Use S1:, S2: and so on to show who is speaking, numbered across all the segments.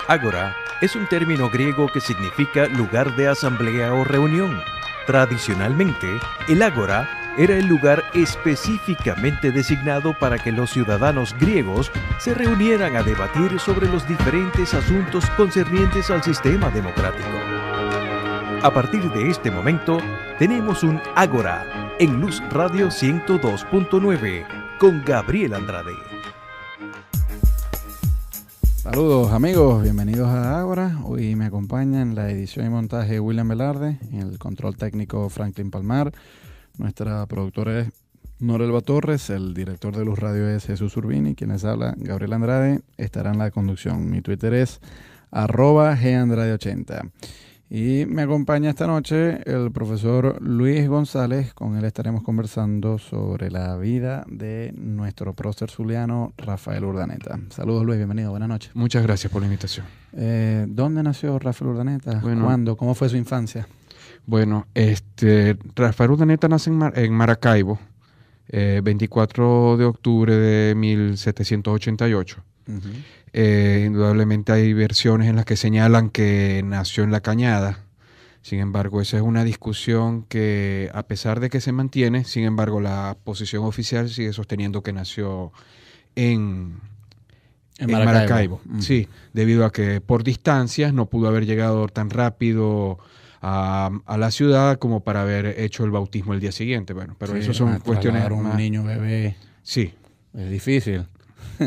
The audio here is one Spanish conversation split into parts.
S1: Ágora es un término griego que significa lugar de asamblea o reunión. Tradicionalmente, el ágora era el lugar específicamente designado para que los ciudadanos griegos se reunieran a debatir sobre los diferentes asuntos concernientes al sistema democrático. A partir de este momento, tenemos un Ágora en Luz Radio 102.9 con Gabriel Andrade.
S2: Saludos amigos, bienvenidos a Ágora. Hoy me acompaña en la edición y montaje William Velarde, en el control técnico Franklin Palmar, nuestra productora es Norelba Torres, el director de Luz Radio es Jesús Urbini, quien les habla Gabriel Andrade, estará en la conducción. Mi Twitter es @gandrade80. Y me acompaña esta noche el profesor Luis González. Con él estaremos conversando sobre la vida de nuestro prócer zuliano Rafael Urdaneta. Saludos Luis, bienvenido, buenas noches.
S3: Muchas gracias por la invitación.
S2: ¿Dónde nació Rafael Urdaneta?
S3: Bueno,
S2: ¿Cuándo? ¿Cómo fue su infancia?
S3: Bueno, Rafael Urdaneta nace en Maracaibo, 24 de octubre de 1788. Uh-huh. Indudablemente hay versiones en las que señalan que nació en La Cañada. Sin embargo, esa es una discusión que, a pesar de que se mantiene, sin embargo, la posición oficial sigue sosteniendo que nació en Maracaibo. Uh-huh. Sí, debido a que por distancias no pudo haber llegado tan rápido a la ciudad como para haber hecho el bautismo el día siguiente. Bueno, pero sí, eso son cuestiones
S2: un
S3: más...
S2: niño bebé.
S3: Sí.
S2: Es difícil.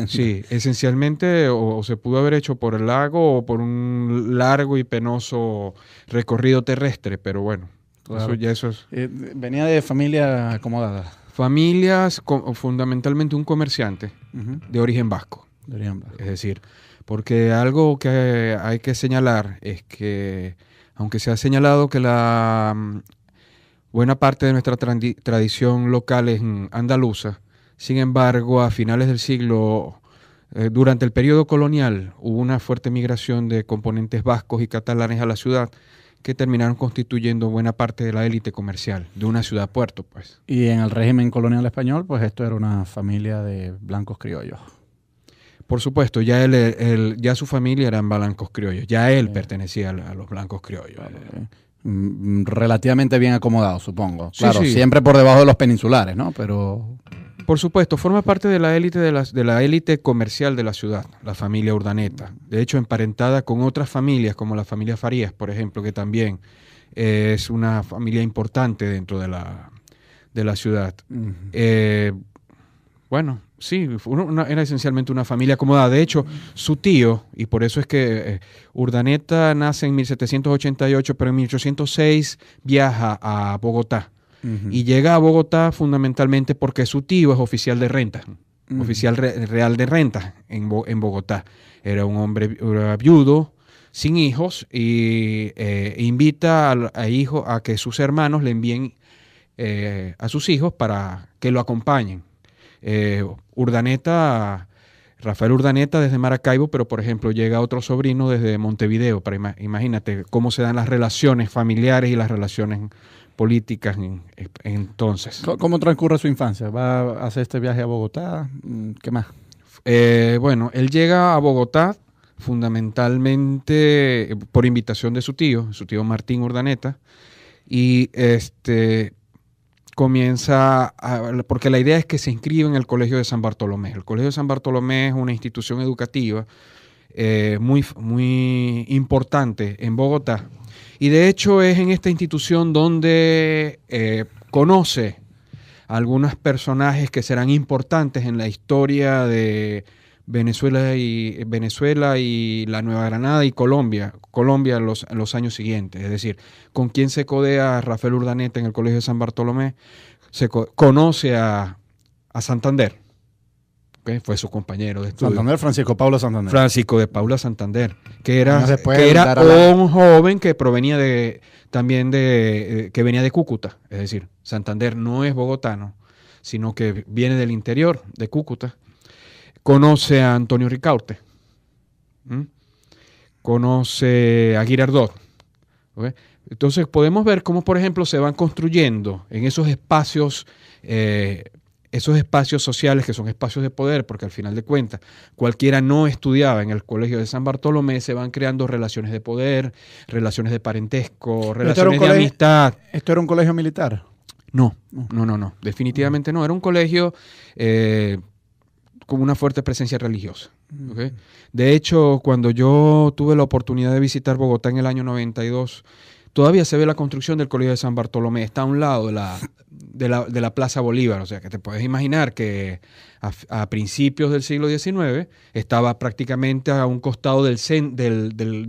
S3: Sí, esencialmente o se pudo haber hecho por el lago o por un largo y penoso recorrido terrestre, pero bueno,
S2: claro.
S3: eso es...
S2: venía de familia acomodada.
S3: Familias, fundamentalmente un comerciante
S2: uh-huh.
S3: de origen vasco.
S2: De origen vasco.
S3: Es decir, porque algo que hay que señalar es que, aunque se ha señalado que la buena parte de nuestra tradición local es andaluza, sin embargo, a finales del siglo, durante el periodo colonial, hubo una fuerte migración de componentes vascos y catalanes a la ciudad que terminaron constituyendo buena parte de la élite comercial de una ciudad-puerto, pues.
S2: Y en el régimen colonial español, pues esto era una familia de blancos criollos.
S3: Por supuesto, ya ya su familia eran blancos criollos, ya él pertenecía a los blancos criollos.
S2: Relativamente bien acomodado, supongo. Claro,
S3: sí.
S2: Siempre por debajo de los peninsulares, ¿no? Pero...
S3: Por supuesto, forma parte de la élite comercial de la ciudad, la familia Urdaneta. De hecho, emparentada con otras familias, como la familia Farías, por ejemplo, que también es una familia importante dentro de la ciudad. Uh-huh. Bueno, sí, era esencialmente una familia acomodada. De hecho, su tío, y por eso es que Urdaneta nace en 1788, pero en 1806 viaja a Bogotá. Uh-huh. Y llega a Bogotá fundamentalmente porque su tío es oficial de renta, uh-huh. Oficial real de renta en Bogotá. Era un hombre viudo, sin hijos, y invita a que sus hermanos le envíen a sus hijos para que lo acompañen. Rafael Urdaneta desde Maracaibo, pero por ejemplo llega otro sobrino desde Montevideo. Imagínate cómo se dan las relaciones familiares y las relaciones políticas entonces.
S2: ¿Cómo transcurre su infancia? ¿Va a hacer este viaje a Bogotá? ¿Qué más?
S3: Bueno, él llega a Bogotá fundamentalmente por invitación de su tío Martín Urdaneta, y comienza porque la idea es que se inscribe en el Colegio de San Bartolomé. El Colegio de San Bartolomé es una institución educativa muy, muy importante en Bogotá. Y de hecho es en esta institución donde conoce a algunos personajes que serán importantes en la historia de Venezuela y la Nueva Granada y Colombia en los años siguientes. Es decir, con quien se codea Rafael Urdaneta en el Colegio de San Bartolomé, conoce a Santander. ¿Okay? Fue su compañero de estudio.
S2: Santander, Francisco Paula Santander.
S3: Francisco de Paula Santander, que era un joven que provenía que venía de Cúcuta. Es decir, Santander no es bogotano, sino que viene del interior de Cúcuta. Conoce a Antonio Ricaurte. Conoce a Girardot. ¿Okay? Entonces podemos ver cómo, por ejemplo, se van construyendo en esos espacios esos espacios sociales que son espacios de poder, porque al final de cuentas cualquiera no estudiaba en el colegio de San Bartolomé, se van creando relaciones de poder, relaciones de parentesco, relaciones de amistad.
S2: ¿Esto era un colegio militar?
S3: No, definitivamente no. Era un colegio con una fuerte presencia religiosa. ¿Okay? De hecho, cuando yo tuve la oportunidad de visitar Bogotá en el año 92, todavía se ve la construcción del Colegio de San Bartolomé. Está a un lado de la Plaza Bolívar. O sea, que te puedes imaginar que a principios del siglo XIX estaba prácticamente a un costado de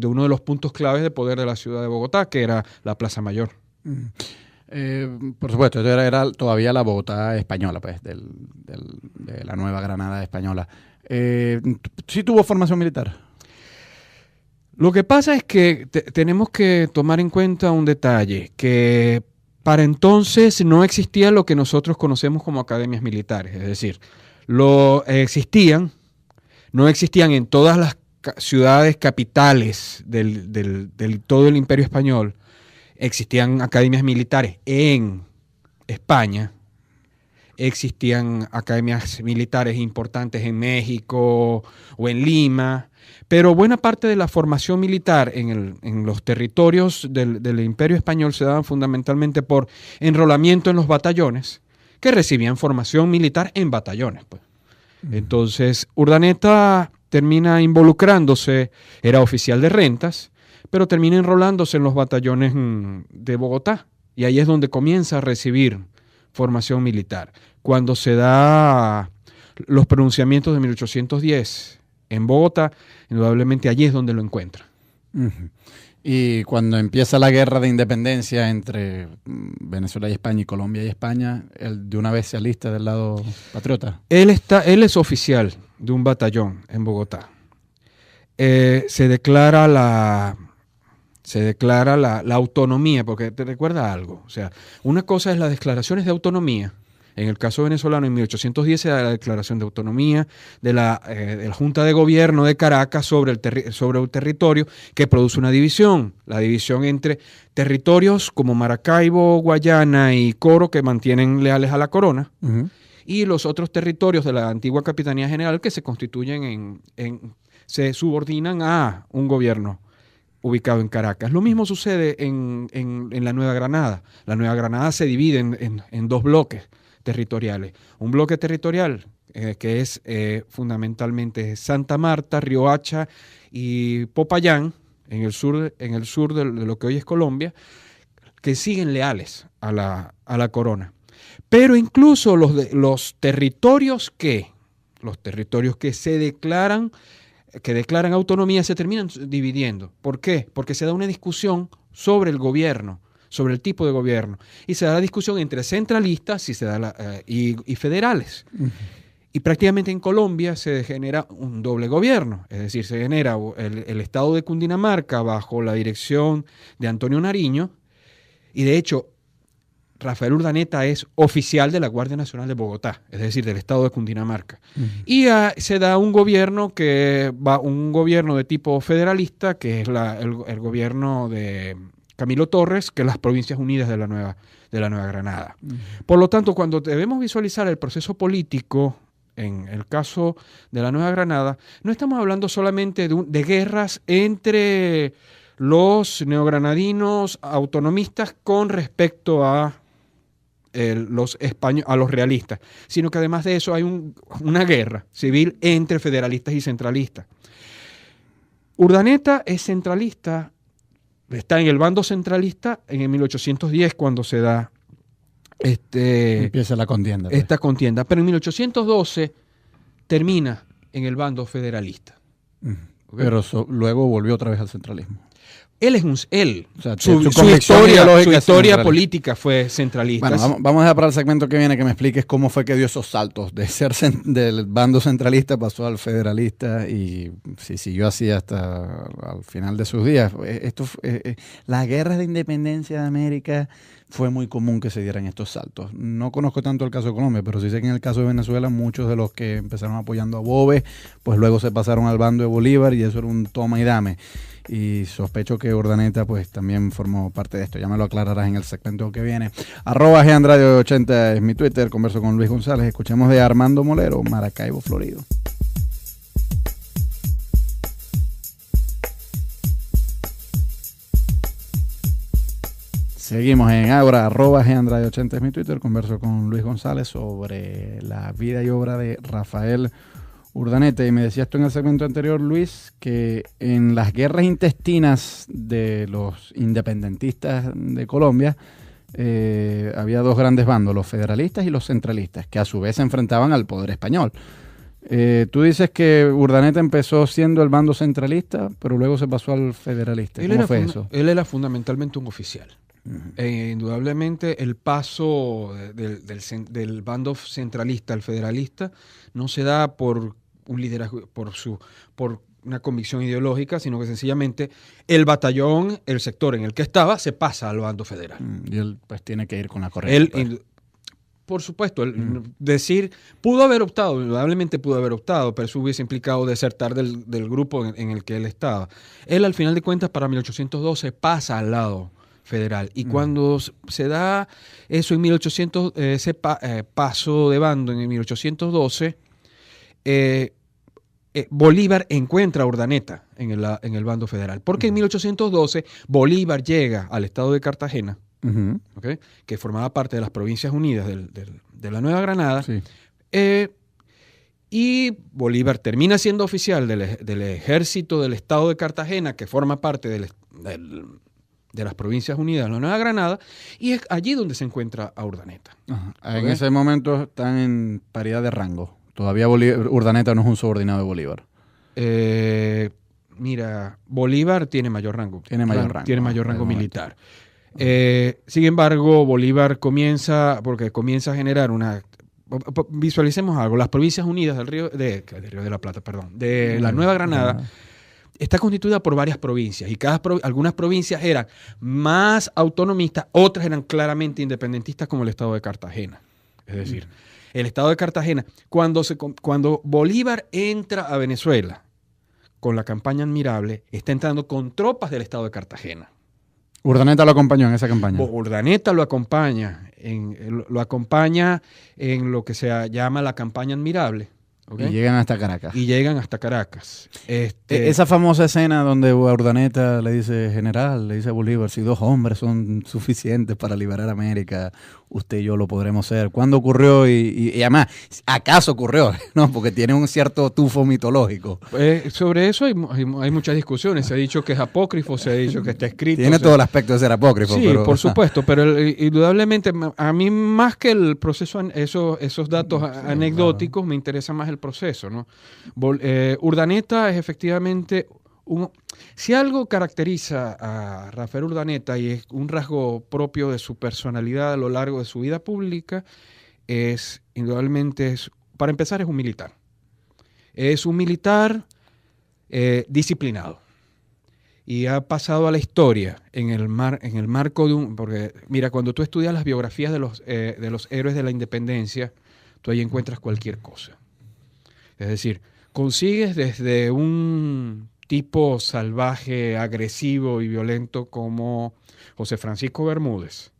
S3: uno de los puntos claves de poder de la ciudad de Bogotá, que era la Plaza Mayor.
S2: Por supuesto, esto era todavía la Bogotá española, pues, de la Nueva Granada española. ¿Sí tuvo formación militar?
S3: Lo que pasa es que tenemos que tomar en cuenta un detalle, que para entonces no existía lo que nosotros conocemos como academias militares, es decir, no existían en todas las ciudades capitales del todo el Imperio Español. Existían academias militares en España, existían academias militares importantes en México o en Lima, pero buena parte de la formación militar en los territorios del Imperio Español se daban fundamentalmente por enrolamiento en los batallones, que recibían formación militar en batallones, pues. Entonces, Urdaneta termina involucrándose, era oficial de rentas, pero termina enrolándose en los batallones de Bogotá, y ahí es donde comienza a recibir formación militar. Cuando se da los pronunciamientos de 1810 en Bogotá, indudablemente allí es donde lo encuentra.
S2: Y cuando empieza la guerra de independencia entre Venezuela y España y Colombia y España, ¿él de una vez se alista del lado patriota?
S3: Él es oficial de un batallón en Bogotá. Se declara la autonomía, porque te recuerda algo. O sea, una cosa es las declaraciones de autonomía. En el caso venezolano, en 1810 se da la declaración de autonomía de la Junta de Gobierno de Caracas sobre el territorio, que produce una división. La división entre territorios como Maracaibo, Guayana y Coro, que mantienen leales a la corona, y los otros territorios de la antigua Capitanía General que se constituyen se subordinan a un gobierno ubicado en Caracas. Lo mismo sucede en la Nueva Granada. La Nueva Granada se divide en dos bloques territoriales. Un bloque territorial que es fundamentalmente Santa Marta, Riohacha y Popayán, en el sur de lo que hoy es Colombia, que siguen leales a la corona. Pero incluso los territorios que declaran autonomía se terminan dividiendo. ¿Por qué? Porque se da una discusión sobre el gobierno, sobre el tipo de gobierno, y se da la discusión entre centralistas y federales. Y prácticamente en Colombia se genera un doble gobierno, es decir, se genera el estado de Cundinamarca bajo la dirección de Antonio Nariño, y de hecho Rafael Urdaneta es oficial de la Guardia Nacional de Bogotá, es decir, del estado de Cundinamarca. Y se da un gobierno de tipo federalista, que es el gobierno de Camilo Torres, que es las Provincias Unidas de la Nueva Granada. Por lo tanto, cuando debemos visualizar el proceso político en el caso de la Nueva Granada, no estamos hablando solamente de guerras entre los neogranadinos autonomistas con respecto a los realistas, sino que además de eso hay una guerra civil entre federalistas y centralistas. Urdaneta es centralista, está en el bando centralista en el 1810 cuando se da
S2: empieza la contienda.
S3: Esta contienda, pero en 1812 termina en el bando federalista.
S2: ¿Okay? Pero luego volvió otra vez al centralismo.
S3: O sea, su historia política fue centralista.
S2: Bueno, vamos a dejar para el segmento que viene que me expliques cómo fue que dio esos saltos de ser del bando centralista, pasó al federalista y si siguió así hasta al final de sus días. Las guerras de independencia de América fue muy común que se dieran estos saltos. No conozco tanto el caso de Colombia, pero sí sé que en el caso de Venezuela muchos de los que empezaron apoyando a Boves, pues luego se pasaron al bando de Bolívar y eso era un toma y dame. y sospecho que Urdaneta pues también formó parte de esto. Ya me lo aclararás en el segmento que viene. @GAndrade80 es mi Twitter. Converso con Luis González. Escuchemos de Armando Molero, Maracaibo, Florido. Seguimos en Ágora, @GAndrade80 es mi Twitter. Converso con Luis González sobre la vida y obra de Rafael Urdaneta. Y me decías tú en el segmento anterior, Luis, que en las guerras intestinas de los independentistas de Colombia había dos grandes bandos, los federalistas y los centralistas, que a su vez se enfrentaban al poder español. Tú dices que Urdaneta empezó siendo el bando centralista, pero luego se pasó al federalista. ¿Cómo fue eso?
S3: Él era fundamentalmente un oficial. Indudablemente el paso del bando centralista al federalista no se da por un liderazgo, por una convicción ideológica, sino que sencillamente el batallón, el sector en el que estaba, se pasa al bando federal.
S2: Y él pues tiene que ir con la corriente.
S3: Por supuesto, decir, pudo haber optado, indudablemente pudo haber optado, pero eso hubiese implicado desertar del grupo en el que él estaba. Él, al final de cuentas, para 1812 pasa al lado federal. Y cuando se da eso en 1800, ese paso de bando en 1812, Bolívar encuentra a Urdaneta en el bando federal. Porque en 1812 Bolívar llega al estado de Cartagena, ¿okay?, que formaba parte de las Provincias Unidas de la Nueva Granada. Sí. Y Bolívar termina siendo oficial del ejército del estado de Cartagena, que forma parte de las Provincias Unidas de la Nueva Granada, y es allí donde se encuentra a Urdaneta.
S2: En ese momento están en paridad de rango. Todavía Urdaneta no es un subordinado de Bolívar.
S3: Mira, Bolívar tiene mayor rango.
S2: Tiene mayor rango
S3: militar. Sin embargo, Bolívar comienza a generar una... Visualicemos algo. Las Provincias Unidas del Río de la Plata, de la Nueva Granada, está constituida por varias provincias, y algunas provincias eran más autonomistas, otras eran claramente independentistas, como el estado de Cartagena. Es decir, el estado de Cartagena, cuando Bolívar entra a Venezuela con la campaña Admirable, está entrando con tropas del estado de Cartagena.
S2: ¿Urdaneta lo acompañó en esa campaña?
S3: Urdaneta lo acompaña en lo que se llama la campaña Admirable. ¿Okay?
S2: Y llegan hasta Caracas.
S3: Esa
S2: famosa escena donde Urdaneta le dice, general, le dice a Bolívar, si 2 hombres son suficientes para liberar América, usted y yo lo podremos ser. ¿Cuándo ocurrió? Y además, ¿acaso ocurrió? ¿No? Porque tiene un cierto tufo mitológico.
S3: Sobre eso hay muchas discusiones. Se ha dicho que es apócrifo, se ha dicho que está escrito.
S2: Tiene todo el aspecto de ser apócrifo.
S3: Sí, por supuesto, pero indudablemente a mí, más que el proceso, esos datos anecdóticos, me interesa más el proceso, ¿no? Urdaneta es efectivamente si algo caracteriza a Rafael Urdaneta, y es un rasgo propio de su personalidad a lo largo de su vida pública, indudablemente, para empezar, es un militar. Es un militar disciplinado. Y ha pasado a la historia en el marco de porque, mira, cuando tú estudias las biografías de los héroes de la independencia, tú ahí encuentras cualquier cosa. Es decir, consigues desde un tipo salvaje, agresivo y violento como José Francisco Bermúdez,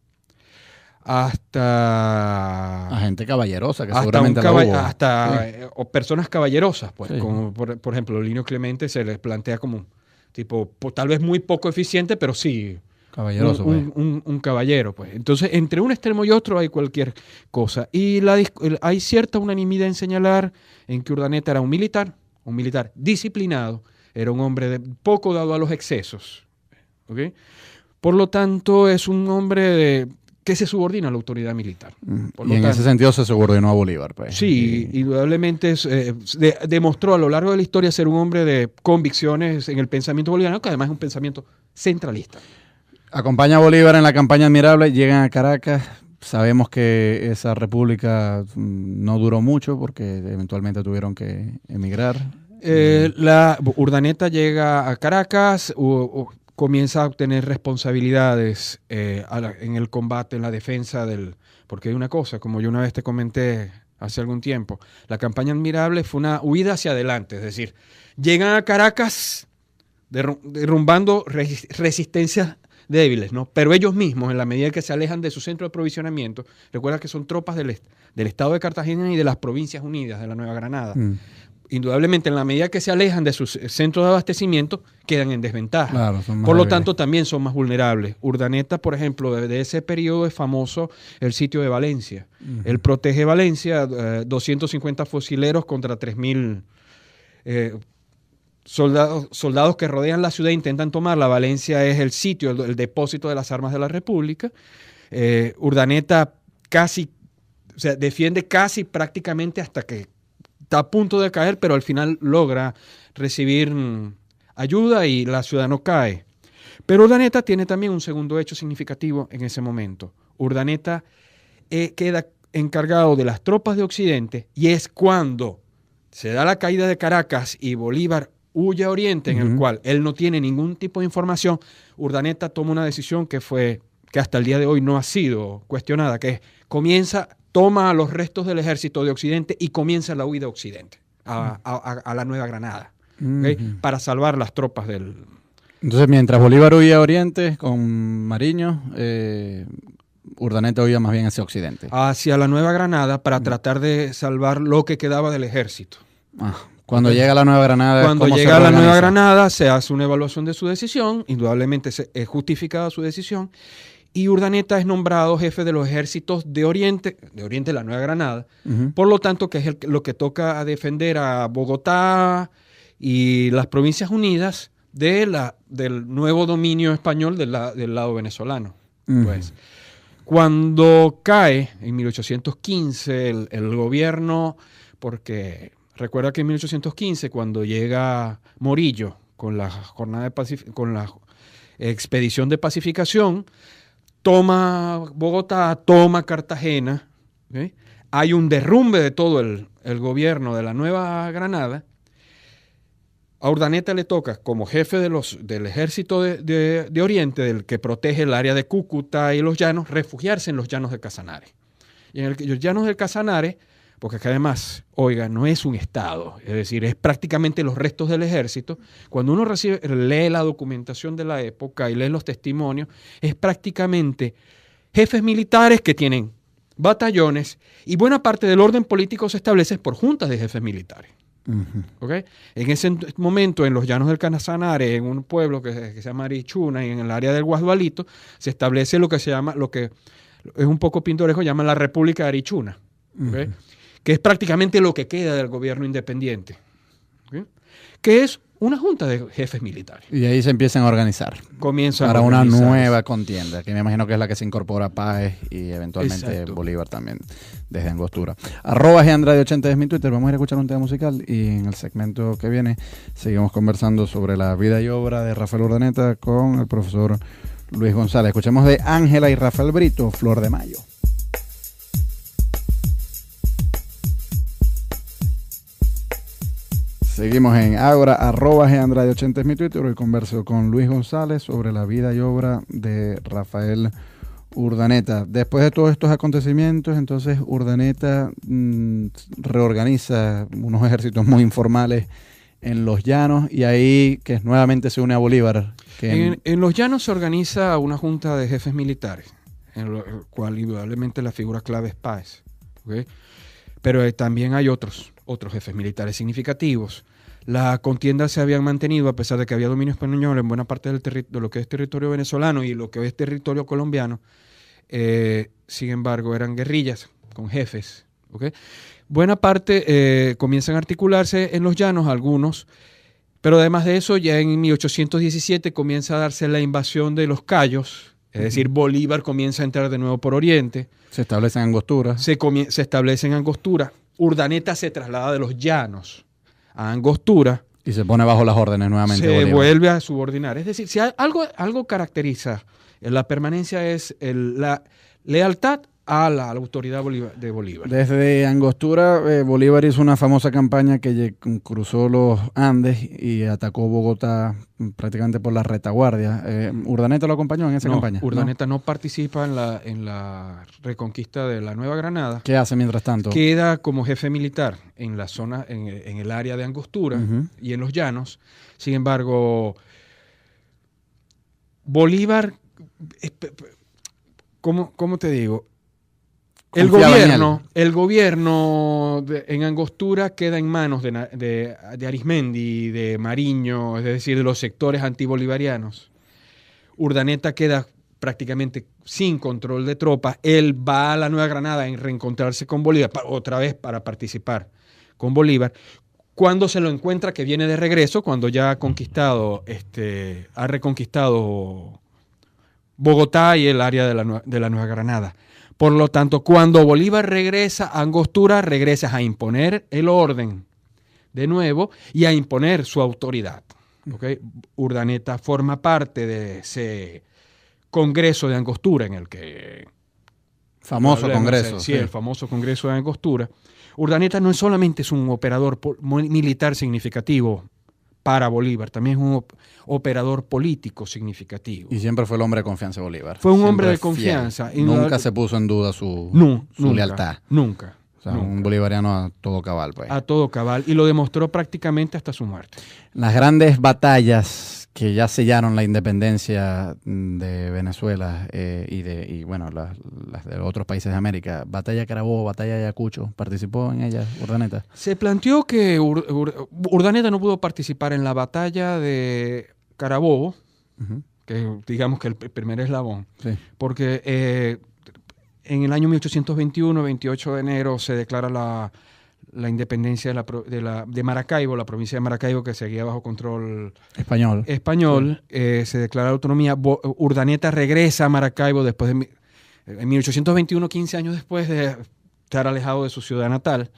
S3: hasta
S2: gente caballerosa, que seguramente la hubo.
S3: O personas caballerosas, pues, sí. Como por ejemplo, Linio Clemente se les plantea como un tipo, tal vez muy poco eficiente, pero sí
S2: caballeroso,
S3: un caballero, pues. Entonces, entre un extremo y otro hay cualquier cosa. Y hay cierta unanimidad en señalar en que Urdaneta era un militar disciplinado, era un hombre poco dado a los excesos. ¿Okay? Por lo tanto, es un hombre que se subordina a la autoridad militar.
S2: En ese sentido se subordinó a Bolívar. Pues.
S3: Sí, indudablemente demostró a lo largo de la historia ser un hombre de convicciones en el pensamiento boliviano, que además es un pensamiento centralista.
S2: Acompaña a Bolívar en la campaña Admirable, llegan a Caracas. Sabemos que esa república no duró mucho porque eventualmente tuvieron que emigrar.
S3: Urdaneta llega a Caracas, comienza a obtener responsabilidades en el combate, en la defensa porque hay una cosa, como yo una vez te comenté hace algún tiempo, la campaña Admirable fue una huida hacia adelante, es decir, llegan a Caracas derrumbando resistencias débiles, ¿no? Pero ellos mismos, en la medida que se alejan de su centro de aprovisionamiento, recuerda que son tropas del estado de Cartagena y de las Provincias Unidas de la Nueva Granada. Indudablemente, en la medida que se alejan de sus centros de abastecimiento, quedan en desventaja.
S2: Claro,
S3: por lo tanto, también son más vulnerables. Urdaneta, por ejemplo, de ese periodo es famoso el sitio de Valencia. Él protege Valencia, 250 fusileros contra 3.000 soldados que rodean la ciudad e intentan tomarla. Valencia es el sitio, el depósito de las armas de la República. Urdaneta defiende casi prácticamente hasta que está a punto de caer, pero al final logra recibir ayuda y la ciudad no cae. Pero Urdaneta tiene también un segundo hecho significativo en ese momento. Urdaneta queda encargado de las tropas de Occidente y es cuando se da la caída de Caracas y Bolívar huye a Oriente, en el cual él no tiene ningún tipo de información. Urdaneta toma una decisión que hasta el día de hoy no ha sido cuestionada, que es toma los restos del ejército de Occidente y comienza la huida a Occidente, a la Nueva Granada, ¿okay? Para salvar las tropas del...
S2: Entonces, mientras Bolívar huía a Oriente con Mariño, Urdaneta huía más bien hacia Occidente.
S3: Hacia la Nueva Granada para tratar de salvar lo que quedaba del ejército.
S2: Cuando llega a la Nueva Granada...
S3: Cuando llega a la Nueva Granada se hace una evaluación de su decisión, indudablemente es justificada su decisión, y Urdaneta es nombrado jefe de los ejércitos de Oriente la Nueva Granada, por lo tanto que es lo que toca a defender a Bogotá y las Provincias Unidas del nuevo dominio español del lado venezolano. Pues, cuando cae en 1815 el gobierno, porque recuerda que en 1815 cuando llega Morillo con la expedición de pacificación, toma Bogotá, toma Cartagena, ¿okay? Hay un derrumbe de todo el gobierno de la Nueva Granada. A Urdaneta le toca, como jefe del ejército de Oriente, del que protege el área de Cúcuta y los llanos, refugiarse en los llanos de Casanare. Y en los llanos del Casanare, porque acá además, no es un estado, es decir, es prácticamente los restos del ejército. Cuando uno lee la documentación de la época y lee los testimonios, es prácticamente jefes militares que tienen batallones y buena parte del orden político se establece por juntas de jefes militares. ¿Okay? En ese momento, en los llanos del Casanare, en un pueblo que se llama Arichuna y en el área del Guasdualito, se establece lo que es un poco pintoresco, llama la República de Arichuna. ¿Okay? Que es prácticamente lo que queda del gobierno independiente, ¿okay? Que es una junta de jefes militares.
S2: Y ahí se empiezan a organizar. Para una nueva contienda, que me imagino que es la que se incorpora Páez y eventualmente Exacto. Bolívar también, desde Angostura. @GAndrade80 es mi Twitter. Vamos a ir a escuchar un tema musical y en el segmento que viene seguimos conversando sobre la vida y obra de Rafael Urdaneta con el profesor Luis González. Escuchemos de Ángela y Rafael Brito, Flor de Mayo. Seguimos en Ágora, @GAndrade80 es mi Twitter. Hoy converso con Luis González sobre la vida y obra de Rafael Urdaneta. Después de todos estos acontecimientos, entonces Urdaneta reorganiza unos ejércitos muy informales en los llanos y ahí que nuevamente se une a Bolívar.
S3: En los llanos se organiza una junta de jefes militares, en lo cual indudablemente la figura clave es Páez, ¿okay? Pero también hay otros jefes militares significativos. La contienda se habían mantenido a pesar de que había dominio español en buena parte de lo que es territorio venezolano y lo que es territorio colombiano. Sin embargo, eran guerrillas con jefes, ¿okay? Buena parte comienzan a articularse en los llanos, algunos, pero además de eso, ya en 1817 comienza a darse la invasión de los Cayos, es decir, Bolívar comienza a entrar de nuevo por Oriente.
S2: Se establece en Angostura.
S3: Se establece en Angostura. Urdaneta se traslada de los llanos a Angostura.
S2: Y se pone bajo las órdenes nuevamente.
S3: Se vuelve a subordinar. Es decir, si algo caracteriza la permanencia es la lealtad a la autoridad de Bolívar.
S2: Desde Angostura, Bolívar hizo una famosa campaña que cruzó los Andes y atacó Bogotá prácticamente por la retaguardia. ¿Urdaneta lo acompañó en esa campaña?
S3: Urdaneta no participa en la reconquista de la Nueva Granada.
S2: ¿Qué hace mientras tanto?
S3: Queda como jefe militar en la zona, en el área de Angostura y en los llanos. Sin embargo, Bolívar, ¿cómo te digo? El gobierno en Angostura queda en manos de Arismendi, de Mariño, es decir, de los sectores antibolivarianos. Urdaneta queda prácticamente sin control de tropas. Él va a la Nueva Granada en reencontrarse con Bolívar, otra vez para participar con Bolívar. Cuando se lo encuentra que viene de regreso, cuando ya ha reconquistado Bogotá y el área de la Nueva Granada. Por lo tanto, cuando Bolívar regresa a Angostura, regresa a imponer el orden de nuevo y a imponer su autoridad. ¿Okay? Urdaneta forma parte de ese Congreso de Angostura en el que...
S2: Famoso congreso.
S3: Sí, el famoso Congreso de Angostura. Urdaneta no solamente es un operador militar significativo para Bolívar, también es un operador político significativo.
S2: Y siempre fue el hombre de confianza de Bolívar.
S3: Fue un
S2: siempre
S3: hombre de confianza.
S2: Nunca se puso en duda su lealtad.
S3: Nunca.
S2: O sea, un bolivariano a todo cabal, pues.
S3: A todo cabal, y lo demostró prácticamente hasta su muerte.
S2: Las grandes batallas que ya sellaron la independencia de Venezuela y bueno, las de otros países de América, Batalla de Carabobo, Batalla de Ayacucho, ¿participó en ellas Urdaneta?
S3: Se planteó que Urdaneta no pudo participar en la Batalla de Carabobo, que digamos que el primer eslabón, porque en el año 1821, 28 de enero, se declara la independencia de Maracaibo, la provincia de Maracaibo, que seguía bajo control español. Se declara la autonomía. Urdaneta regresa a Maracaibo después en 1821, 15 años después de estar alejado de su ciudad natal,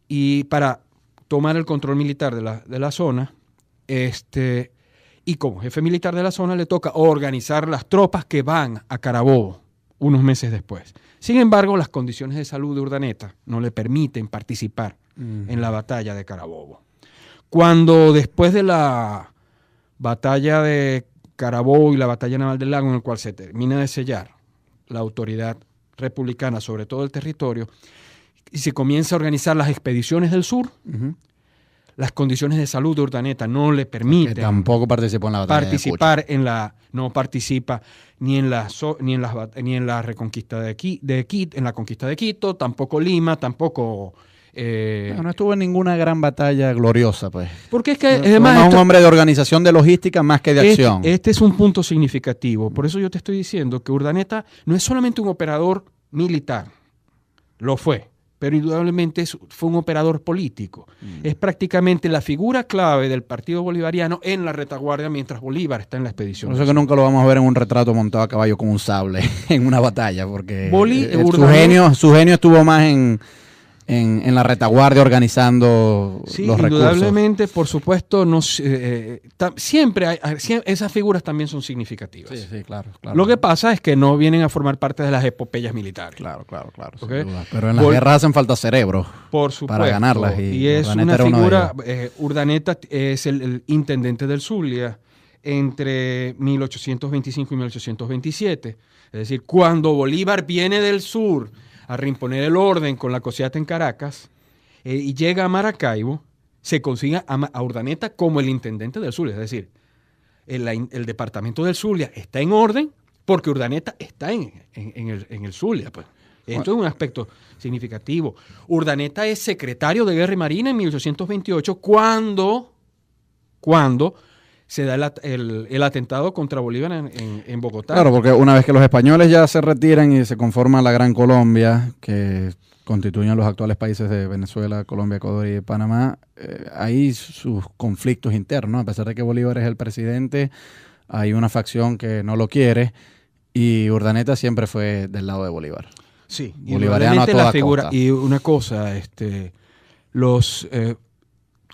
S3: y para tomar el control militar de la zona, y como jefe militar de la zona le toca organizar las tropas que van a Carabobo unos meses después. Sin embargo, las condiciones de salud de Urdaneta no le permiten participar en la batalla de Carabobo. Cuando después de la batalla de Carabobo y la batalla naval del Lago, en el cual se termina de sellar la autoridad republicana sobre todo el territorio, y se comienza a organizar las expediciones del sur, las condiciones de salud de Urdaneta no le permiten
S2: que tampoco participó en la batalla
S3: participar no participa ni en la reconquista de Quito, en la conquista de Quito, tampoco Lima, tampoco
S2: no estuvo en ninguna gran batalla gloriosa, pues.
S3: Porque es que además
S2: es un hombre de organización de logística más que de acción.
S3: Este es un punto significativo. Por eso yo te estoy diciendo que Urdaneta no es solamente un operador militar, lo fue, pero indudablemente fue un operador político. Es prácticamente la figura clave del Partido Bolivariano en la retaguardia mientras Bolívar está en la expedición.
S2: Por eso que nunca lo vamos a ver en un retrato montado a caballo con un sable en una batalla, porque su genio estuvo más en la retaguardia organizando los recursos.
S3: Indudablemente, por supuesto, siempre esas figuras también son significativas.
S2: Sí, claro.
S3: Lo que pasa es que no vienen a formar parte de las epopeyas militares.
S2: Claro.
S3: ¿Okay?
S2: Sin duda. Pero en las guerras hacen falta cerebro para ganarlas.
S3: Y es una figura, Urdaneta es el intendente del Zulia entre 1825 y 1827. Es decir, cuando Bolívar viene del sur a reimponer el orden con la Cociata en Caracas, y llega a Maracaibo, se consigue a Urdaneta como el intendente del Zulia. Es decir, el departamento del Zulia está en orden porque Urdaneta está en el Zulia. Pues. Esto es un aspecto significativo. Urdaneta es secretario de Guerra y Marina en 1828 cuando se da el atentado contra Bolívar en Bogotá.
S2: Claro, porque una vez que los españoles ya se retiran y se conforma la Gran Colombia, que constituyen los actuales países de Venezuela, Colombia, Ecuador y Panamá, hay sus conflictos internos. A pesar de que Bolívar es el presidente, hay una facción que no lo quiere, y Urdaneta siempre fue del lado de Bolívar.
S3: Sí,
S2: bolivariano a toda
S3: la figura.
S2: costa.
S3: Y una cosa,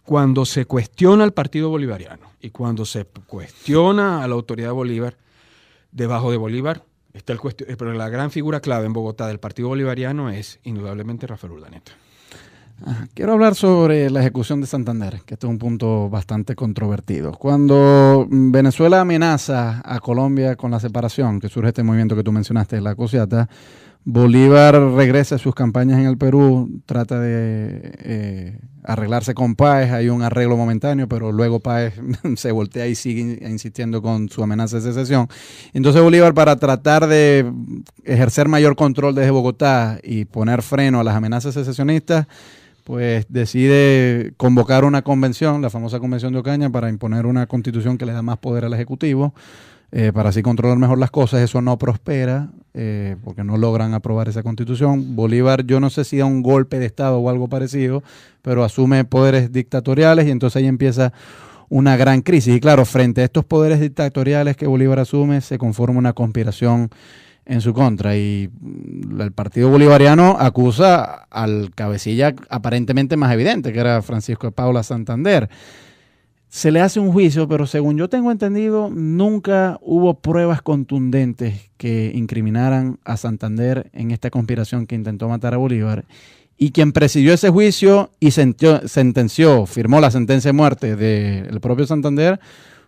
S3: cuando se cuestiona al Partido Bolivariano y cuando se cuestiona a la autoridad de Bolívar, debajo de Bolívar pero la gran figura clave en Bogotá del Partido Bolivariano es indudablemente Rafael Urdaneta.
S2: Quiero hablar sobre la ejecución de Santander, que este es un punto bastante controvertido. Cuando Venezuela amenaza a Colombia con la separación, que surge este movimiento que tú mencionaste, la Cociata, Bolívar regresa a sus campañas en el Perú, trata de arreglarse con Páez, hay un arreglo momentáneo, pero luego Páez se voltea y sigue insistiendo con su amenaza de secesión. Entonces Bolívar, para tratar de ejercer mayor control desde Bogotá y poner freno a las amenazas secesionistas, pues decide convocar una convención, la famosa Convención de Ocaña, para imponer una constitución que le da más poder al Ejecutivo, para así controlar mejor las cosas. Eso no prospera, porque no logran aprobar esa constitución. Bolívar, yo no sé si da un golpe de Estado o algo parecido, pero asume poderes dictatoriales y entonces ahí empieza una gran crisis. Y claro, frente a estos poderes dictatoriales que Bolívar asume, se conforma una conspiración en su contra, y el Partido Bolivariano acusa al cabecilla aparentemente más evidente, que era Francisco de Paula Santander. Se le hace un juicio, pero según yo tengo entendido, nunca hubo pruebas contundentes que incriminaran a Santander en esta conspiración que intentó matar a Bolívar. Y quien presidió ese juicio y firmó la sentencia de muerte del propio Santander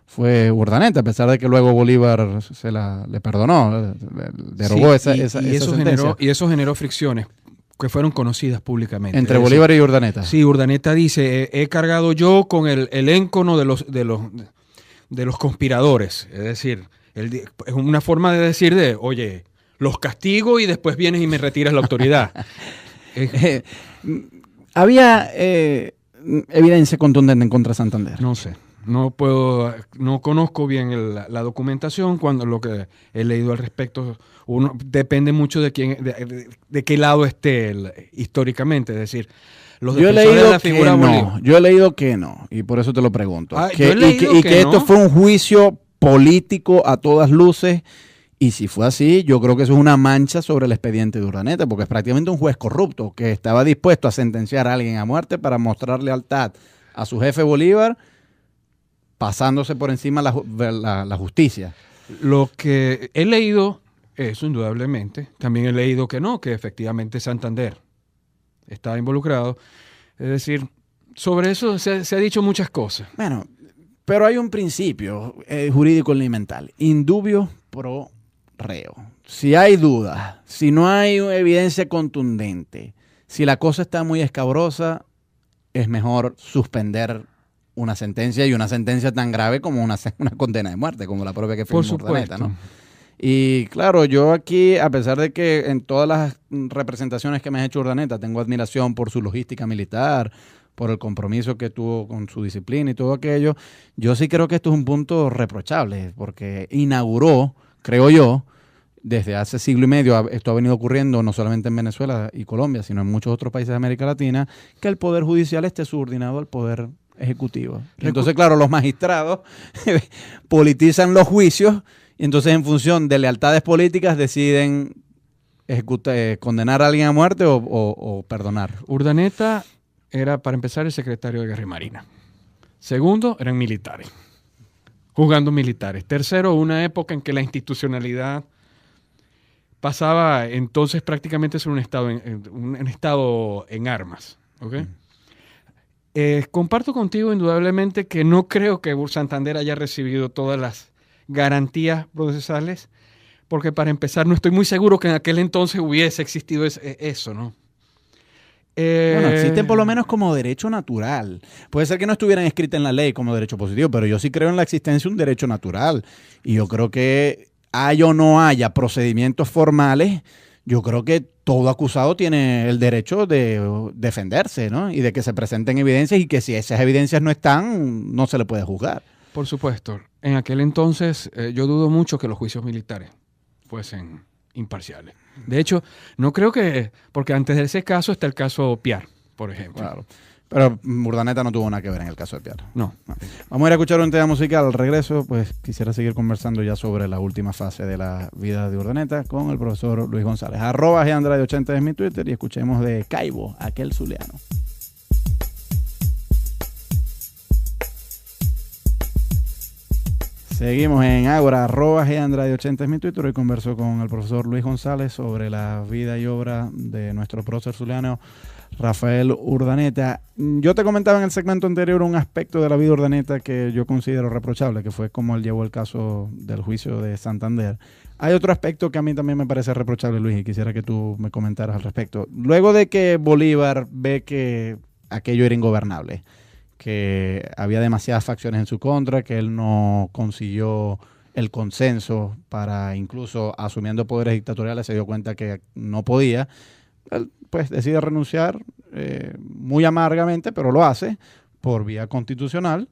S2: fue Urdaneta, a pesar de que luego Bolívar le perdonó, derogó esa sentencia.
S3: Y eso generó fricciones que fueron conocidas públicamente.
S2: Entre Bolívar y Urdaneta.
S3: Sí, Urdaneta dice, he cargado yo con el éncono de los conspiradores. Es decir, es una forma de decir oye, los castigo y después vienes y me retiras la autoridad.
S2: Había evidencia contundente en contra de Santander.
S3: No sé. No conozco bien la documentación. Cuando lo que he leído al respecto, depende mucho de qué lado esté históricamente. Es decir, los defensores de la figura Bolívar.
S2: Yo he leído que no, y por eso te lo pregunto.
S3: Que
S2: esto fue un juicio político a todas luces, y si fue así, yo creo que eso es una mancha sobre el expediente de Urdaneta, porque es prácticamente un juez corrupto que estaba dispuesto a sentenciar a alguien a muerte para mostrar lealtad a su jefe Bolívar, pasándose por encima la justicia.
S3: Lo que he leído, eso indudablemente, también he leído que no, que efectivamente Santander estaba involucrado. Es decir, sobre eso se ha dicho muchas cosas.
S2: Bueno, pero hay un principio jurídico elemental: indubio pro reo. Si hay dudas, si no hay evidencia contundente, si la cosa está muy escabrosa, es mejor suspender una sentencia, y una sentencia tan grave como una condena de muerte, como la propia que firmó Urdaneta, ¿no? Y claro, yo aquí, a pesar de que en todas las representaciones que me ha hecho Urdaneta tengo admiración por su logística militar, por el compromiso que tuvo con su disciplina y todo aquello, yo sí creo que esto es un punto reprochable, porque inauguró, creo yo, desde hace siglo y medio, esto ha venido ocurriendo no solamente en Venezuela y Colombia, sino en muchos otros países de América Latina, que el Poder Judicial esté subordinado al Poder Ejecutivo. Entonces, claro, los magistrados politizan los juicios, y entonces en función de lealtades políticas deciden condenar a alguien a muerte o perdonar.
S3: Urdaneta era, para empezar, el secretario de Guerra y Marina. Segundo, eran militares, juzgando militares. Tercero, una época en que la institucionalidad pasaba entonces prácticamente a ser un estado en armas. ¿Okay? Comparto contigo indudablemente que no creo que Santander haya recibido todas las garantías procesales, porque para empezar no estoy muy seguro que en aquel entonces hubiese existido eso, ¿no?
S2: Bueno, existen por lo menos como derecho natural. Puede ser que no estuvieran escritas en la ley como derecho positivo, pero yo sí creo en la existencia de un derecho natural. Y yo creo que haya o no haya procedimientos formales, yo creo que todo acusado tiene el derecho de defenderse, ¿no? Y de que se presenten evidencias, y que si esas evidencias no están, no se le puede juzgar.
S3: Por supuesto. En aquel entonces yo dudo mucho que los juicios militares fuesen imparciales. De hecho, no creo que... Porque antes de ese caso está el caso Piar, por ejemplo.
S2: Claro. Pero Urdaneta no tuvo nada que ver en el caso de Piar.
S3: No.
S2: Vamos a ir a escuchar un tema musical. Al regreso, pues quisiera seguir conversando ya sobre la última fase de la vida de Urdaneta con el profesor Luis González. @Gandrade80 es mi Twitter, y escuchemos de Caibo, aquel zuliano. Seguimos en Ágora, @Gandrade80 es mi Twitter, y converso con el profesor Luis González sobre la vida y obra de nuestro prócer zuliano Rafael Urdaneta. Yo te comentaba en el segmento anterior un aspecto de la vida de Urdaneta que yo considero reprochable, que fue cómo él llevó el caso del juicio de Santander. Hay otro aspecto que a mí también me parece reprochable, Luis, y quisiera que tú me comentaras al respecto. Luego de que Bolívar ve que aquello era ingobernable, que había demasiadas facciones en su contra, que él no consiguió el consenso para, incluso asumiendo poderes dictatoriales, se dio cuenta que no podía, él pues decide renunciar muy amargamente, pero lo hace por vía constitucional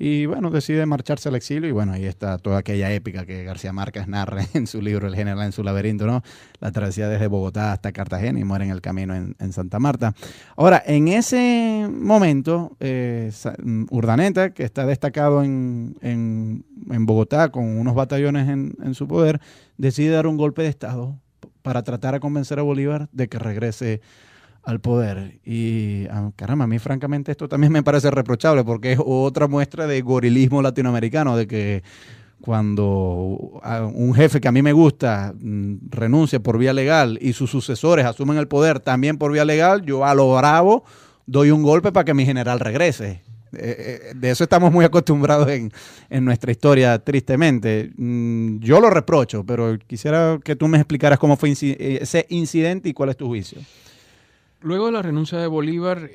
S2: y bueno, decide marcharse al exilio y bueno, ahí está toda aquella épica que García Márquez narra en su libro El general en su laberinto, ¿no? La travesía desde Bogotá hasta Cartagena y muere en el camino en Santa Marta. Ahora, en ese momento, Urdaneta, que está destacado en Bogotá con unos batallones en su poder, decide dar un golpe de Estado para tratar de convencer a Bolívar de que regrese al poder. Y caramba, a mí francamente esto también me parece reprochable porque es otra muestra de gorilismo latinoamericano, de que cuando un jefe que a mí me gusta renuncia por vía legal y sus sucesores asumen el poder también por vía legal, yo a lo bravo doy un golpe para que mi general regrese. De eso estamos muy acostumbrados en nuestra historia, tristemente. Yo lo reprocho, pero quisiera que tú me explicaras cómo fue ese incidente y cuál es tu juicio.
S3: Luego de la renuncia de Bolívar,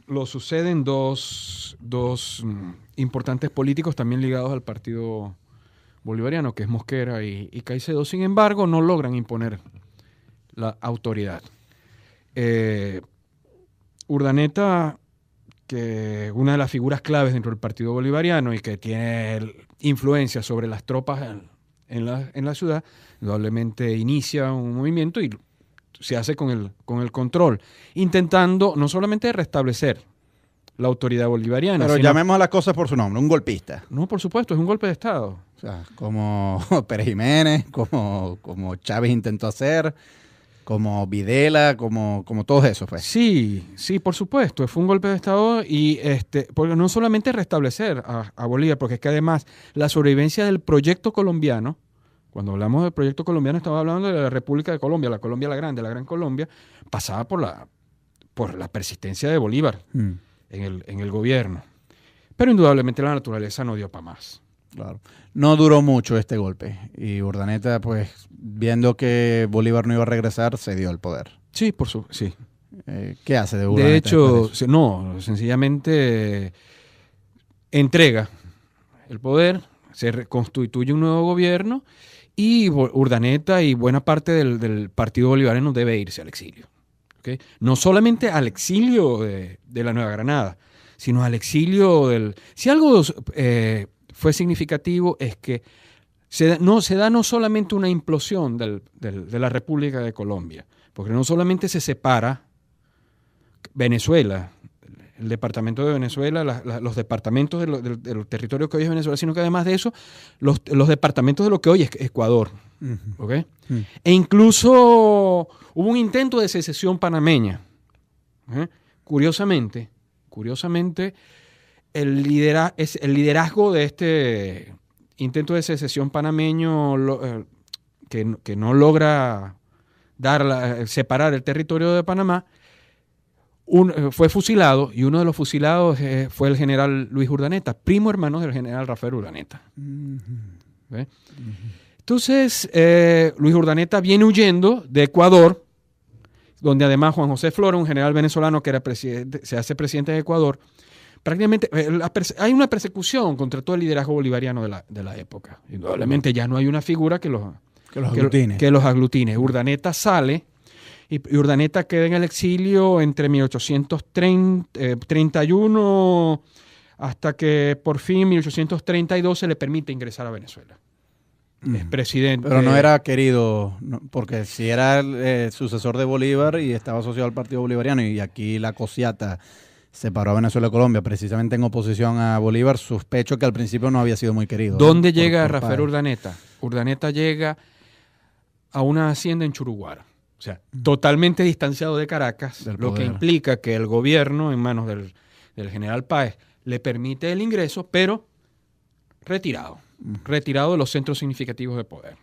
S3: lo suceden dos importantes políticos también ligados al partido bolivariano, que es Mosquera y Caicedo. Sin embargo, no logran imponer la autoridad. Urdaneta, que una de las figuras claves dentro del partido bolivariano y que tiene influencia sobre las tropas en la ciudad, indudablemente inicia un movimiento y se hace con el control, intentando no solamente restablecer la autoridad bolivariana.
S2: Pero llamemos a las cosas por su nombre, un golpista.
S3: No, por supuesto, es un golpe de Estado.
S2: O sea, como Pérez Jiménez, como Chávez intentó hacer, como Videla, como todos esos. Pues.
S3: Sí, por supuesto, fue un golpe de Estado y porque no solamente restablecer a Bolívar, porque es que además la sobrevivencia del proyecto colombiano. Cuando hablamos del proyecto colombiano, estamos hablando de la República de Colombia, la Colombia la Grande, la Gran Colombia, pasaba por la persistencia de Bolívar en el gobierno. Pero indudablemente la naturaleza no dio para más.
S2: Claro. No duró mucho este golpe y Urdaneta, pues, viendo que Bolívar no iba a regresar, cedió el poder.
S3: Sí, sí.
S2: ¿Qué hace de Urdaneta?
S3: De hecho, sencillamente entrega el poder, se reconstituye un nuevo gobierno y Urdaneta y buena parte del partido bolivariano debe irse al exilio. ¿Okay? No solamente al exilio de la Nueva Granada, sino al exilio del... Si algo fue significativo es que se da no solamente una implosión de la República de Colombia, porque no solamente se separa Venezuela, el departamento de Venezuela, los departamentos del territorio que hoy es Venezuela, sino que además de eso, los departamentos de lo que hoy es Ecuador. Uh-huh. ¿Okay? Uh-huh. E incluso hubo un intento de secesión panameña. Curiosamente, el liderazgo de este intento de secesión panameño que no logra separar el territorio de Panamá, fue fusilado y uno de los fusilados fue el general Luis Urdaneta, primo hermano del general Rafael Urdaneta. Uh-huh. ¿Okay? Uh-huh. Entonces, Luis Urdaneta viene huyendo de Ecuador, donde además Juan José Flores, un general venezolano que se hace presidente de Ecuador, prácticamente hay una persecución contra todo el liderazgo bolivariano de la época. Indudablemente ya no hay una figura que los aglutine. Urdaneta sale y Urdaneta queda en el exilio entre 1831 hasta que por fin en 1832 se le permite ingresar a Venezuela. Es presidente.
S2: Pero no era querido, porque si era el sucesor de Bolívar y estaba asociado al Partido Bolivariano y aquí la cosiata separó a Venezuela y Colombia precisamente en oposición a Bolívar, sospecho que al principio no había sido muy querido.
S3: ¿Dónde llega Rafael Urdaneta? Urdaneta llega a una hacienda en Churuguara. O sea, totalmente distanciado de Caracas, lo que implica que el gobierno, en manos del general Páez, le permite el ingreso, pero retirado de los centros significativos de poder.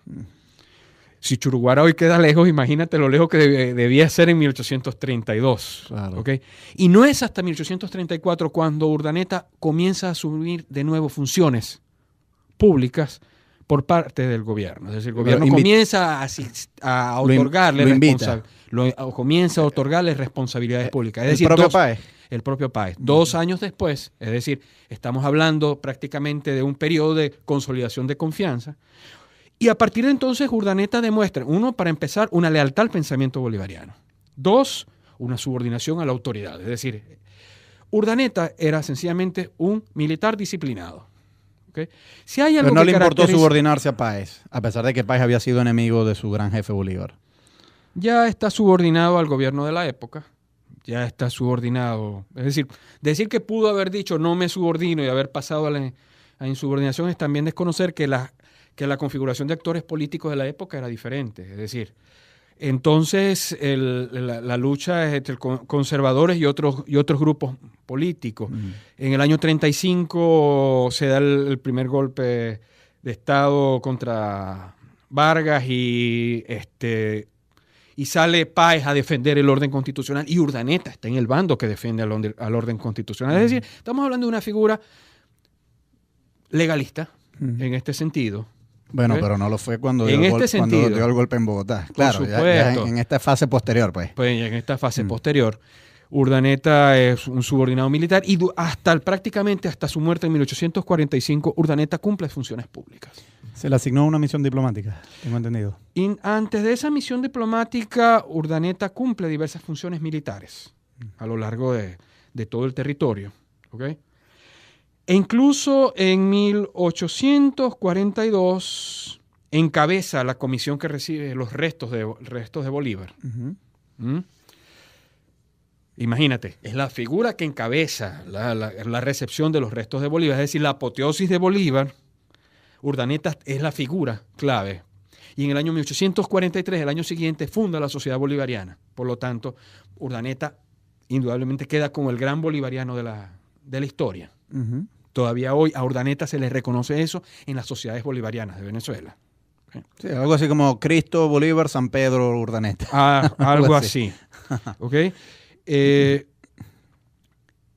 S3: Si Churuguara hoy queda lejos, imagínate lo lejos que debía ser en 1832.
S2: Claro.
S3: ¿Okay? Y no es hasta 1834 cuando Urdaneta comienza a asumir de nuevo funciones públicas por parte del gobierno. Es decir, el gobierno comienza a otorgarle comienza a otorgarle responsabilidades públicas. Es decir, el propio Páez. 2 años después, es decir, estamos hablando prácticamente de un periodo de consolidación de confianza. Y a partir de entonces Urdaneta demuestra, 1, para empezar, una lealtad al pensamiento bolivariano. 2, una subordinación a la autoridad. Es decir, Urdaneta era sencillamente un militar disciplinado. ¿Okay? Si hay algo
S2: pero no le importó subordinarse a Páez, a pesar de que Páez había sido enemigo de su gran jefe Bolívar.
S3: Ya está subordinado al gobierno de la época. Ya está subordinado. Es decir que pudo haber dicho no me subordino y haber pasado a la insubordinación es también desconocer que la configuración de actores políticos de la época era diferente. Es decir, entonces la lucha es entre conservadores y otros grupos políticos. En el año 35 se da el primer golpe de Estado contra Vargas y sale Páez a defender el orden constitucional y Urdaneta está en el bando que defiende al orden constitucional. Es decir, estamos hablando de una figura legalista en este sentido.
S2: Bueno, pero no lo fue cuando dio el golpe en Bogotá. Claro, ya en esta fase posterior, pues. Pues
S3: en esta fase posterior, Urdaneta es un subordinado militar y prácticamente hasta su muerte en 1845, Urdaneta cumple funciones públicas.
S2: Se le asignó una misión diplomática, tengo entendido.
S3: Y antes de esa misión diplomática, Urdaneta cumple diversas funciones militares a lo largo de todo el territorio. ¿Okay? E incluso en 1842 encabeza la comisión que recibe los restos de Bolívar. Imagínate, es la figura que encabeza la recepción de los restos de Bolívar, es decir, la apoteosis de Bolívar. Urdaneta es la figura clave. Y en el año 1843, el año siguiente, funda la Sociedad Bolivariana. Por lo tanto, Urdaneta indudablemente queda como el gran bolivariano de la historia. Todavía hoy a Urdaneta se le reconoce eso en las sociedades bolivarianas de Venezuela. ¿Okay?
S2: Sí, algo así como Cristo, Bolívar, San Pedro, Urdaneta.
S3: Algo así. ¿Okay?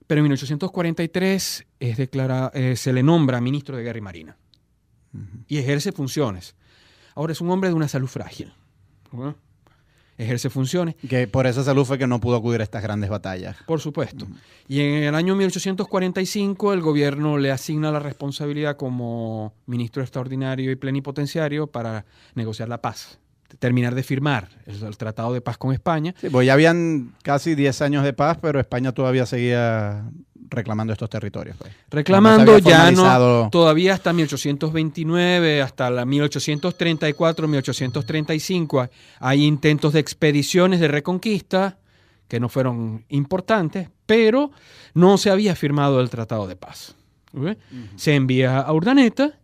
S3: Pero en 1843 se le nombra ministro de Guerra y Marina y ejerce funciones. Ahora es un hombre de una salud frágil. Ejerce funciones.
S2: Que por esa salud fue que no pudo acudir a estas grandes batallas.
S3: Por supuesto. Y en el año 1845 el gobierno le asigna la responsabilidad como ministro extraordinario y plenipotenciario para negociar la paz. Terminar de firmar el Tratado de Paz con España.
S2: Sí, pues ya habían casi 10 años de paz, pero España todavía seguía reclamando estos territorios. Pues.
S3: Reclamando ya no, todavía hasta 1829, hasta la 1834, 1835, hay intentos de expediciones de reconquista que no fueron importantes, pero no se había firmado el Tratado de Paz. ¿Okay? Se envía a Urdaneta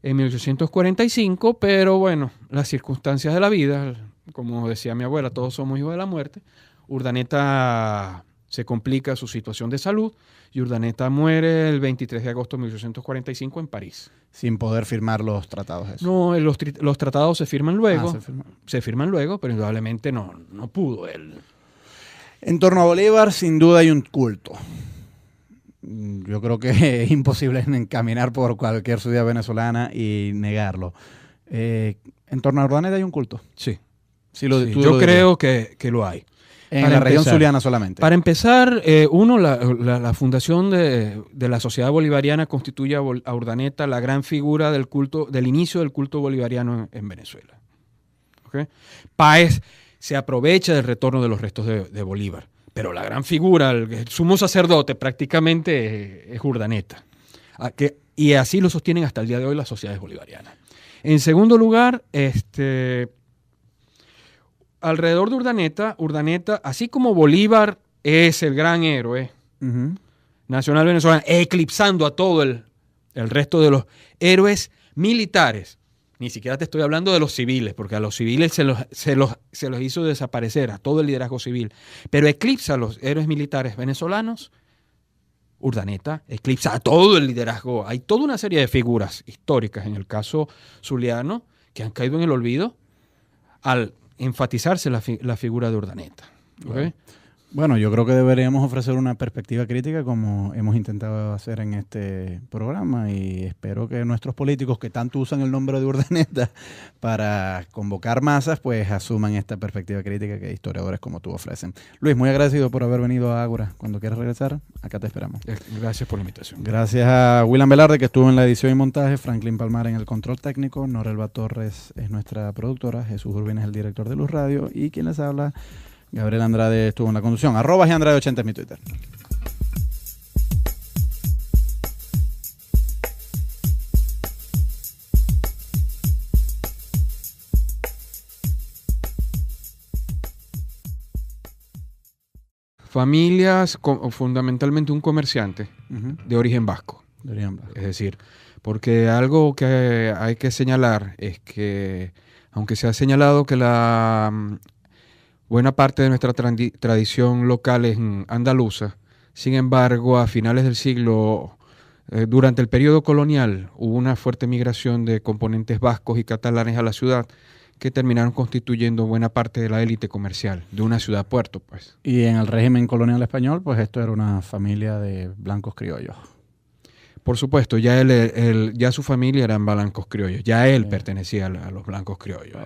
S3: en 1845, pero bueno, las circunstancias de la vida, como decía mi abuela, todos somos hijos de la muerte. Urdaneta se complica su situación de salud y Urdaneta muere el 23 de agosto de 1845 en París.
S2: Sin poder firmar los tratados. Eso.
S3: No, los tratados se firman luego. Se firman luego, pero indudablemente no pudo él.
S2: En torno a Bolívar, sin duda hay un culto. Yo creo que es imposible caminar por cualquier ciudad venezolana y negarlo. En torno a Urdaneta hay un culto.
S3: Sí.
S2: Yo
S3: creo que lo hay.
S2: En la región zuliana solamente.
S3: Para empezar, la fundación de la Sociedad Bolivariana constituye a Urdaneta la gran figura del inicio del culto bolivariano en Venezuela. ¿Okay? Páez se aprovecha del retorno de los restos de Bolívar. Pero la gran figura, el sumo sacerdote prácticamente es Urdaneta. Y así lo sostienen hasta el día de hoy las sociedades bolivarianas. En segundo lugar, alrededor de Urdaneta, así como Bolívar es el gran héroe nacional venezolano, eclipsando a todo el resto de los héroes militares. Ni siquiera te estoy hablando de los civiles, porque a los civiles se los hizo desaparecer, a todo el liderazgo civil. Pero eclipsa a los héroes militares venezolanos Urdaneta eclipsa todo el liderazgo. Hay toda una serie de figuras históricas en el caso zuliano que han caído en el olvido al enfatizarse la figura de Urdaneta. ¿Okay?
S2: Bueno, yo creo que deberíamos ofrecer una perspectiva crítica como hemos intentado hacer en este programa y espero que nuestros políticos que tanto usan el nombre de Urdaneta para convocar masas, pues asuman esta perspectiva crítica que historiadores como tú ofrecen. Luis, muy agradecido por haber venido a Ágora. Cuando quieras regresar, acá te esperamos.
S3: Gracias por la invitación.
S2: Gracias a William Velarde, que estuvo en la edición y montaje, Franklin Palmar en el control técnico, Norelba Torres es nuestra productora, Jesús Urbina es el director de Luz Radio y quien les habla, Gabriel Andrade, estuvo en la conducción. @Andrade80 es mi Twitter.
S3: Familias, fundamentalmente un comerciante de origen vasco. Es decir, porque algo que hay que señalar es que, aunque se ha señalado que la buena parte de nuestra tradición local es andaluza, sin embargo, a finales del siglo, durante el periodo colonial, hubo una fuerte migración de componentes vascos y catalanes a la ciudad que terminaron constituyendo buena parte de la élite comercial de una ciudad-puerto, pues.
S2: Y en el régimen colonial español, pues esto era una familia de blancos criollos.
S3: Por supuesto, ya su familia eran blancos criollos, ya él pertenecía a los blancos criollos.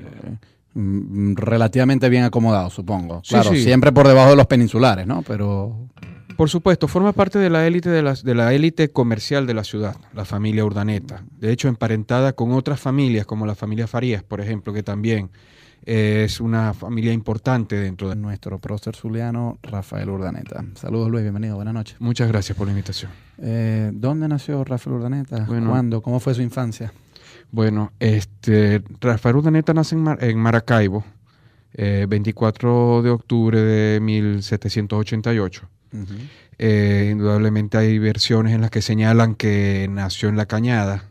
S2: Relativamente bien acomodado, supongo.
S3: Sí,
S2: claro,
S3: sí.
S2: siempre por debajo de los peninsulares, ¿no? Pero
S3: por supuesto, forma parte de la élite de la élite comercial de la ciudad, la familia Urdaneta. De hecho, emparentada con otras familias, como la familia Farías, por ejemplo, que también es una familia importante dentro de
S2: nuestro prócer zuliano, Rafael Urdaneta. Saludos, Luis, bienvenido, buenas noches.
S3: Muchas gracias por la invitación.
S2: ¿Dónde nació Rafael Urdaneta?
S3: Bueno,
S2: ¿cuándo? ¿Cómo fue su infancia?
S3: Bueno, Rafael Urdaneta nace en Maracaibo, 24 de octubre de 1788. Indudablemente hay versiones en las que señalan que nació en La Cañada.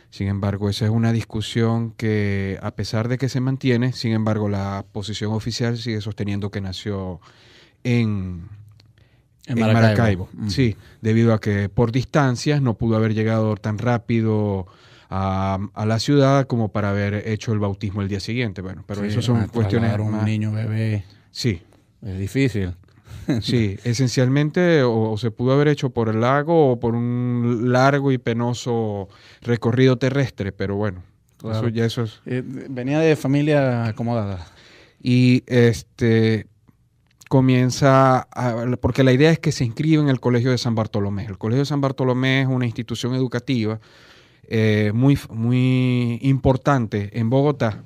S3: Sin embargo, esa es una discusión que, a pesar de que se mantiene, sin embargo, la posición oficial sigue sosteniendo que nació en Maracaibo. Sí, debido a que por distancias no pudo haber llegado tan rápido a la ciudad como para haber hecho el bautismo el día siguiente. Bueno, pero sí, eso son cuestiones
S2: un
S3: más...
S2: niño bebé.
S3: Sí.
S2: Es difícil.
S3: Sí, esencialmente o se pudo haber hecho por el lago o por un largo y penoso recorrido terrestre, pero bueno,
S2: claro.
S3: eso es...
S2: venía de familia acomodada.
S3: Y comienza, porque la idea es que se inscribe en el Colegio de San Bartolomé. El Colegio de San Bartolomé es una institución educativa muy importante en Bogotá.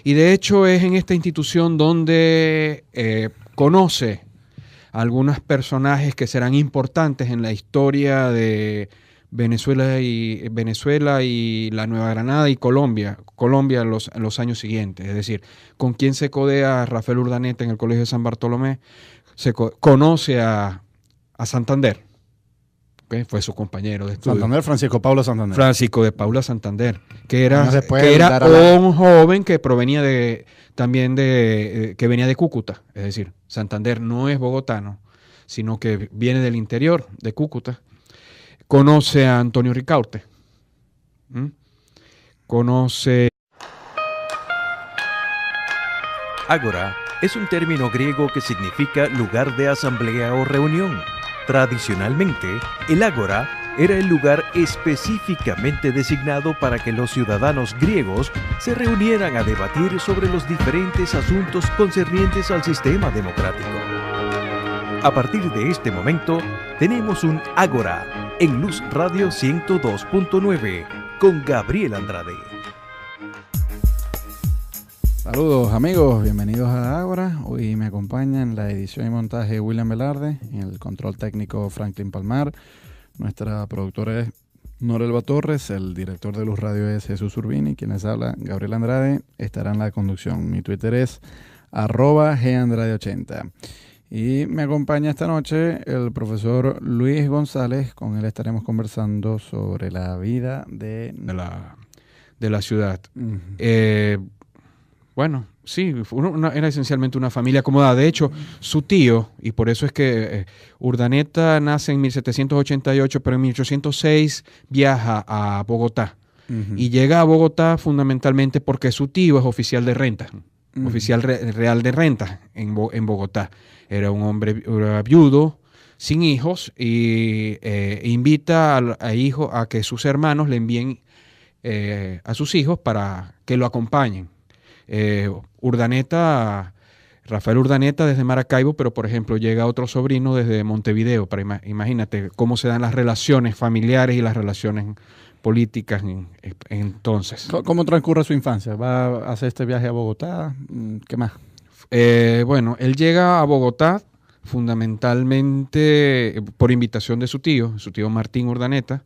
S3: Y de hecho es en esta institución donde conoce a algunos personajes que serán importantes en la historia de Venezuela y la Nueva Granada y Colombia en los años siguientes. Es decir, con quién se codea Rafael Urdaneta en el Colegio de San Bartolomé, conoce a Santander. ¿Okay? Fue su compañero de estudio.
S2: Santander, Francisco Paula Santander.
S3: Francisco de Paula Santander, que era
S2: un
S3: un joven que provenía que venía de Cúcuta. Es decir, Santander no es bogotano, sino que viene del interior de Cúcuta. Conoce a Antonio Ricaurte. Conoce...
S1: Ágora es un término griego que significa lugar de asamblea o reunión. Tradicionalmente, el ágora era el lugar específicamente designado para que los ciudadanos griegos se reunieran a debatir sobre los diferentes asuntos concernientes al sistema democrático. A partir de este momento, tenemos un ágora en Luz Radio 102.9 con Gabriel Andrade.
S2: Saludos amigos, bienvenidos a Ágora. Hoy me acompaña en la edición y montaje William Velarde, en el control técnico Franklin Palmar, nuestra productora es Norelba Torres, el director de Luz Radio es Jesús Urbini, quien les habla, Gabriel Andrade, estará en la conducción. Mi Twitter es @Gandrade80. Y me acompaña esta noche el profesor Luis González, con él estaremos conversando sobre la vida de
S3: la ciudad.
S2: Uh-huh.
S3: Bueno, Sí, era esencialmente una familia acomodada. De hecho, su tío, y por eso es que Urdaneta nace en 1788, pero en 1806 viaja a Bogotá. Y llega a Bogotá fundamentalmente porque su tío es oficial de renta, oficial real de renta en Bogotá. Era un hombre viudo, sin hijos, y invita a que sus hermanos le envíen a sus hijos para que lo acompañen. Rafael Urdaneta desde Maracaibo, pero por ejemplo llega otro sobrino desde Montevideo. Imagínate cómo se dan las relaciones familiares y las relaciones políticas entonces.
S2: ¿Cómo transcurre su infancia? ¿Va a hacer este viaje a Bogotá? ¿Qué más?
S3: Bueno, él llega a Bogotá fundamentalmente por invitación de su tío Martín Urdaneta,